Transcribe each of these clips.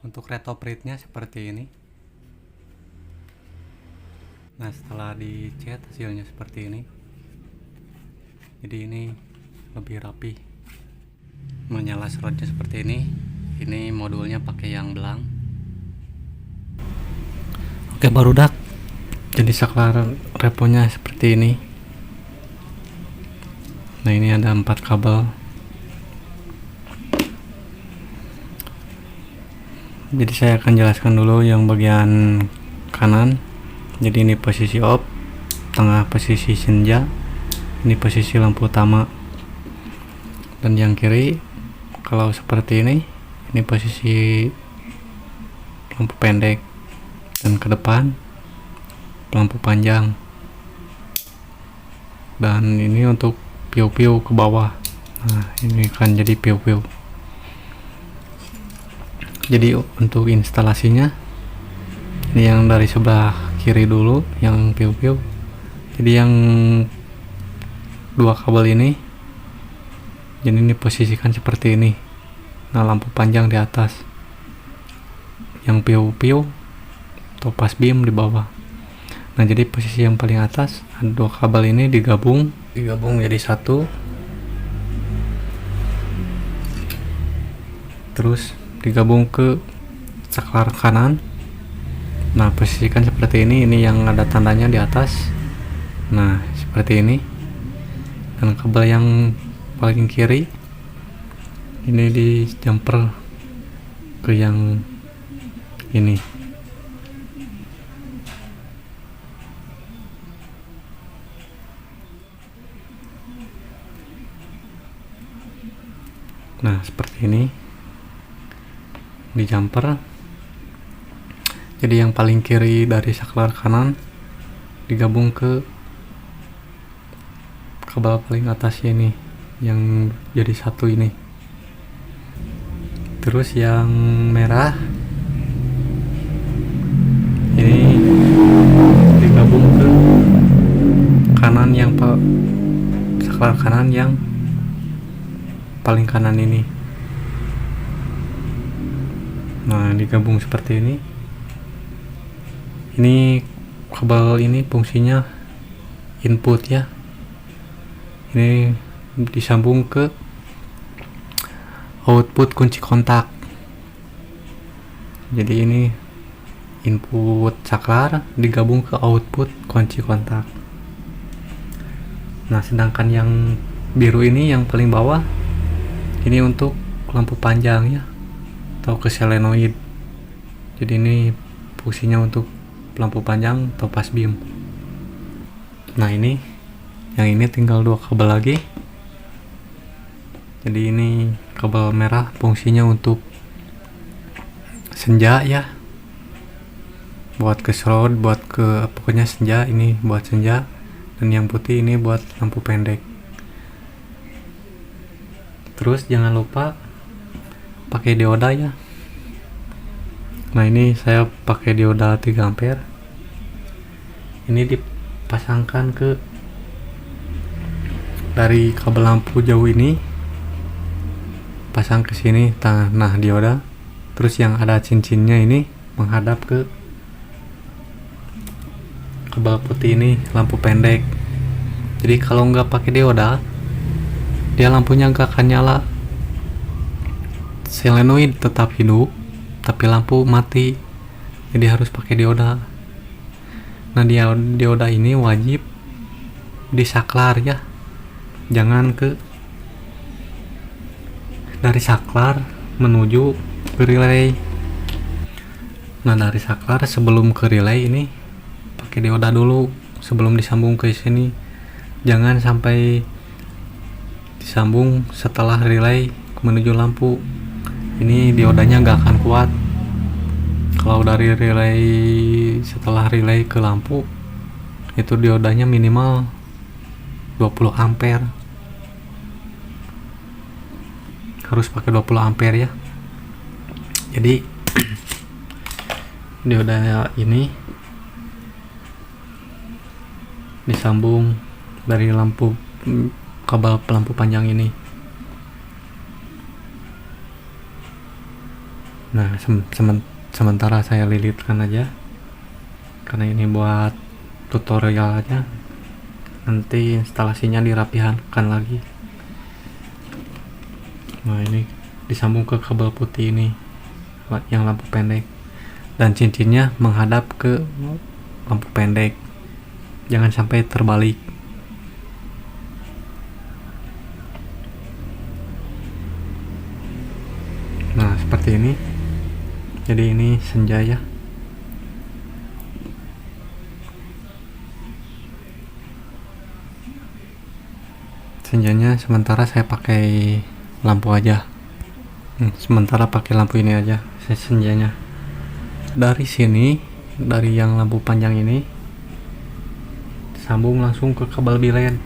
Untuk retopritnya seperti ini. Nah, setelah dicat hasilnya seperti ini. Jadi ini lebih rapi. Menyala slotnya seperti ini. Ini modulnya pakai yang belang. Oke barudak, jadi saklar reponya seperti ini. Nah ini ada 4 kabel. Jadi saya akan jelaskan dulu yang bagian kanan. Jadi ini posisi off, tengah posisi senja, ini posisi lampu utama. Dan yang kiri kalau seperti ini posisi lampu pendek, dan ke depan lampu panjang. Dan ini untuk piu-piu ke bawah. Nah ini kan jadi piu-piu. Jadi untuk instalasinya ini yang dari sebelah kiri dulu, yang piu-piu. Jadi yang 2 kabel ini, jadi ini posisikan seperti ini. Nah lampu panjang di atas, yang piu-piu atau pas beam di bawah. Nah jadi posisi yang paling atas ada 2 kabel ini digabung jadi satu, terus digabung ke saklar kanan. Nah posisikan seperti ini yang ada tandanya di atas. Nah seperti ini. Dan kabel yang paling kiri ini di jumper ke yang ini. Nah seperti ini di jumper. Jadi yang paling kiri dari saklar kanan digabung ke kabel paling atas ini yang jadi satu ini. Terus yang merah ini digabung ke kanan, yang saklar kanan yang paling kanan ini. Nah digabung seperti ini. Ini kabel ini fungsinya input ya. Ini disambung ke output kunci kontak. Jadi ini input saklar digabung ke output kunci kontak. Nah sedangkan yang biru ini yang paling bawah ini untuk lampu panjang ya, atau ke solenoid. Jadi ini fungsinya untuk lampu panjang atau pas beam. Nah ini yang ini tinggal 2 kabel lagi. Jadi ini kabel merah fungsinya untuk senja ya, buat ke slot, buat ke pokoknya senja, ini buat senja. Dan yang putih ini buat lampu pendek. Terus jangan lupa pakai dioda ya. Nah ini saya pakai dioda 3 ampere. Ini dipasangkan ke dari kabel lampu jauh ini, pasang ke sini. Nah dioda. Terus yang ada cincinnya ini menghadap ke kabel putih ini, lampu pendek. Jadi kalau nggak pakai dioda, dia lampunya nggak akan nyala. Solenoid tetap hidup tapi lampu mati. Jadi harus pakai dioda. Nah dioda ini wajib di saklar ya, jangan ke dari saklar menuju ke relay. Nah dari saklar sebelum ke relay ini pakai dioda dulu sebelum disambung ke sini. Jangan sampai disambung setelah relay menuju lampu. Ini diodanya nggak akan kuat. Kalau dari relay, setelah relay ke lampu itu diodanya minimal 20 ampere. Harus pakai 20 ampere ya. Jadi dioda ini disambung dari lampu kabel lampu panjang ini. Nah, sementara saya lilitkan aja karena ini buat tutorial aja, nanti instalasinya dirapikan lagi. Nah, ini disambung ke kabel putih ini yang lampu pendek, dan cincinnya menghadap ke lampu pendek, jangan sampai terbalik. Nah, seperti ini. Jadi ini senja ya. Senjanya sementara saya pakai lampu aja. Sementara pakai lampu ini aja senjanya. Dari sini, dari yang lampu panjang ini sambung langsung ke kabel bilet,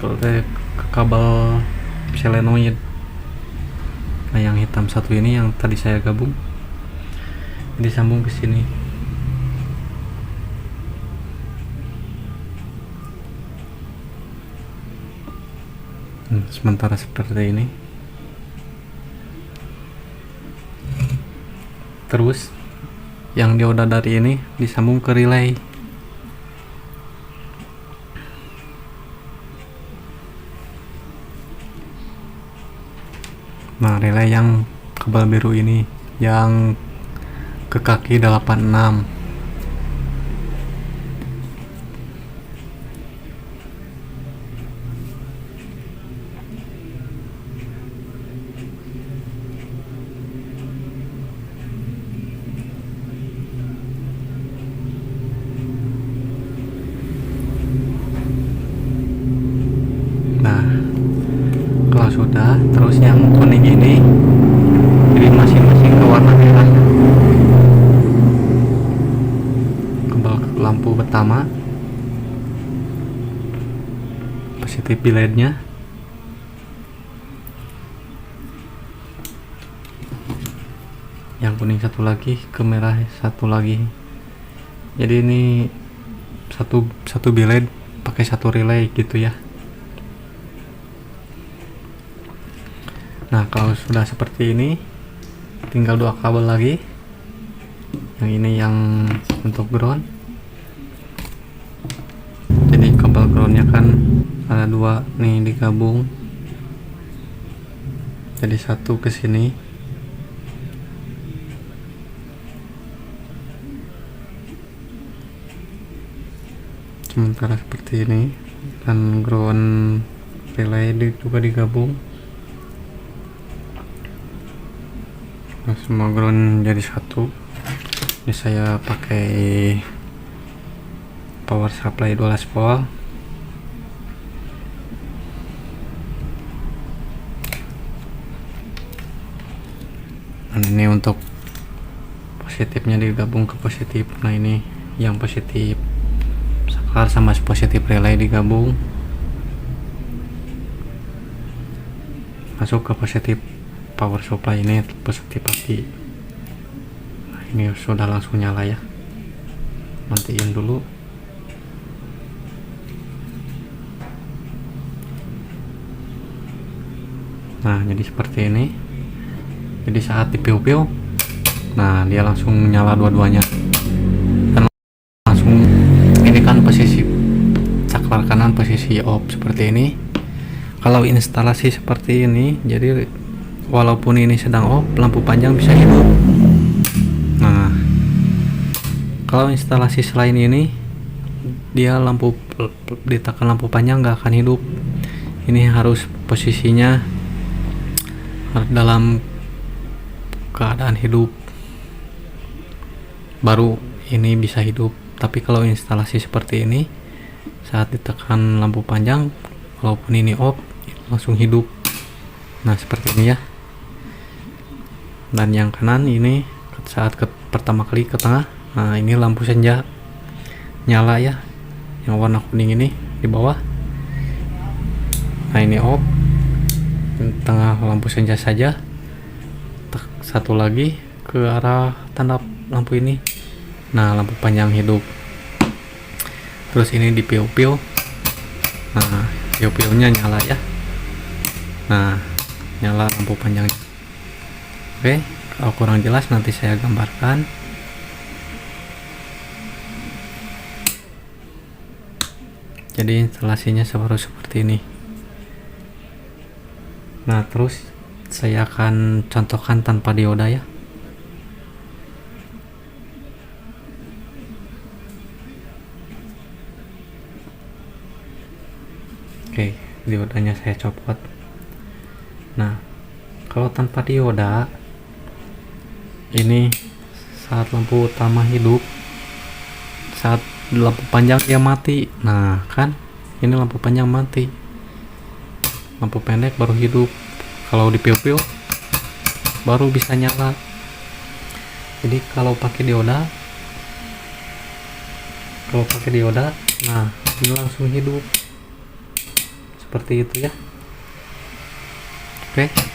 ke kabel selenoid. Nah, yang hitam satu ini yang tadi saya gabung, disambung ke sini. Sementara seperti ini. Terus yang dioda dari ini disambung ke relay. Nah, relay yang kabel biru ini yang ke kaki 86. Nah, kalau sudah, terus yang kuning ini jadi masing-masing ke warna merah. Kabel lampu pertama, positif biletnya. Yang kuning satu lagi, ke merah satu lagi. Jadi ini satu bilet pakai satu relay gitu ya. Nah, kalau sudah seperti ini, tinggal dua kabel lagi. Yang ini yang untuk ground. Jadi kabel groundnya kan ada dua nih digabung. Jadi satu ke sini. Sementara seperti ini, dan ground relay juga digabung. Nah, semua ground jadi satu. Ini saya pakai power supply 12 volt. Dan ini untuk positifnya digabung ke positif. Nah, ini yang positif saklar sama positif relay digabung masuk ke positif power supply ini, positif api. Nah, ini sudah langsung nyala ya. Matiin dulu. Nah, jadi seperti ini. Jadi saat dipiu-piu, nah dia langsung nyala dua-duanya. Dan langsung ini kan posisi saklar kanan posisi off seperti ini. Kalau instalasi seperti ini, jadi walaupun ini sedang off, lampu panjang bisa hidup. Nah, kalau instalasi selain ini, dia ditekan lampu panjang nggak akan hidup. Ini harus posisinya dalam keadaan hidup, baru ini bisa hidup. Tapi kalau instalasi seperti ini, saat ditekan lampu panjang, walaupun ini off, langsung hidup. Nah, seperti ini ya. Dan yang kanan ini saat pertama kali ke tengah, nah ini lampu senja nyala ya, yang warna kuning ini di bawah. Nah, ini off, tengah lampu senja saja. Satu lagi ke arah tanda lampu ini, nah lampu panjang hidup. Terus ini di piu-piu, nah piu-piunya nyala ya. Nah, nyala lampu panjangnya. Oke, Kalau kurang jelas nanti saya gambarkan. Jadi instalasinya seperti ini. Nah, terus saya akan contohkan tanpa dioda ya. Oke, diodanya saya copot. Nah, kalau tanpa dioda, ini saat lampu utama hidup, saat lampu panjang dia mati. Nah, kan ini lampu panjang mati, lampu pendek baru hidup. Kalau di piu-piu baru bisa nyala. Jadi kalau pakai dioda, nah ini langsung hidup seperti itu ya. Oke.